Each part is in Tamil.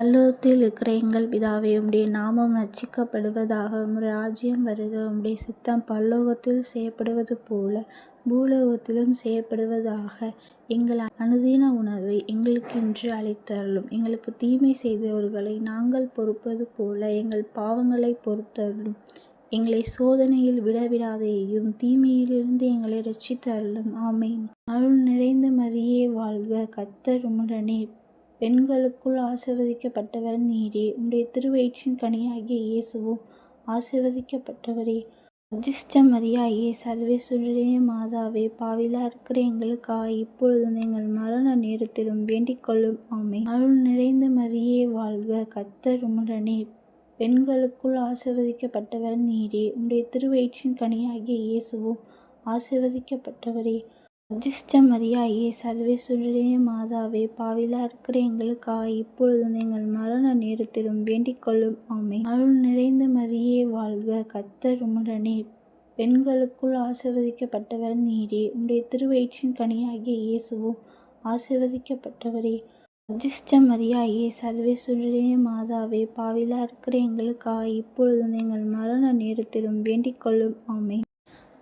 பரலோகத்தில் இருக்கிற எங்கள் பிதாவே, உம்முடைய நாமம் ரட்சிக்கப்படுவதாக. உம்முடைய ராஜ்யம் வருக. உம்முடைய சித்தம் பரலோகத்தில் செய்யப்படுவது போல பூலோகத்திலும் செய்யப்படுவதாக. எங்கள் அனுதின உணவை எங்களுக்கு இன்று அளித்தருளும். எங்களுக்கு தீமை செய்தவர்களை நாங்கள் பொறுப்பது போல எங்கள் பாவங்களை பொறுத்தருளும். எங்களை சோதனையில் விடவிடாதேயும், தீமையிலிருந்து எங்களை இரட்சித்தருளும். ஆமென். அருள் நிறைந்த மரியே வாழ்க. கர்த்தர் உம்முடனே, பெண்களுக்குள் ஆசீர்வதிக்கப்பட்டவர் நீரே. உம்முடைய திருவயிற்றின் கனியாகிய இயேசுவும் ஆசீர்வதிக்கப்பட்டவரே. அஜிஷ்ட மரியாயே, சர்வேசுவருடைய மாதாவே, பாவிலா இருக்கிற எங்களுக்காக இப்பொழுதும் எங்கள் மரண நேரத்திலும் வேண்டிக்கொள்ளும். ஆமென். அருள் நிறைந்த மரியே வாழ்க. கர்த்தர் உம்முடனே, பெண்களுக்குள் ஆசீர்வதிக்கப்பட்டவர் நீரே. உம்முடைய திருவயிற்றின் கனியாகிய இயேசுவும் ஆசீர்வதிக்கப்பட்டவரே. அஜிஷ்ட மரியாயே, சர்வேசுவருடைய மாதாவே, பாவிலா இருக்கிற எங்களுக்காக இப்பொழுதும் எங்கள் மரண நேரத்திலும் வேண்டிக்கொள்ளும். ஆமென். அருள் நிறைந்த மரியே வாழ்க. கர்த்தர் உம்முடனே, பெண்களுக்குள் ஆசீர்வதிக்கப்பட்டவர் நீரே. உம்முடைய திருவயிற்றின் கனியாகிய இயேசுவும் ஆசீர்வதிக்கப்பட்டவரே. அஜிஷ்ட மரியாயே, சர்வேசுவருடைய மாதாவே, பாவிலா இருக்கிற எங்களுக்காக இப்பொழுதும் எங்கள் மரண நேரத்திலும் வேண்டிக்கொள்ளும். ஆமென்.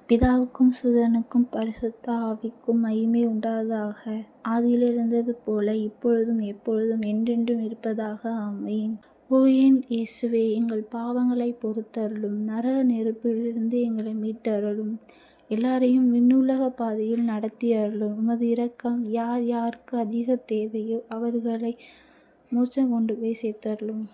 பிதாவுக்கும் சுதனுக்கும் பரிசுத்த ஆவிக்கும் மகிமை உண்டாவதாக. ஆதியில் இருந்தது போல இப்பொழுதும் எப்பொழுதும் என்றென்றும் இருப்பதாக. ஆமென். ஓ என் இயேசுவே, எங்கள் பாவங்களை பொறுத்தருளும். நரக நெருப்பிலிருந்து எங்களை மீட்டருளும். எல்லாரையும் விண்ணுலக பாதையில் நடத்தி அருளும். உமது இரக்கம் யார் யாருக்கு அதிக தேவையோ அவர்களை மோட்சம் கொண்டு போய் சேர்த்தருளும்.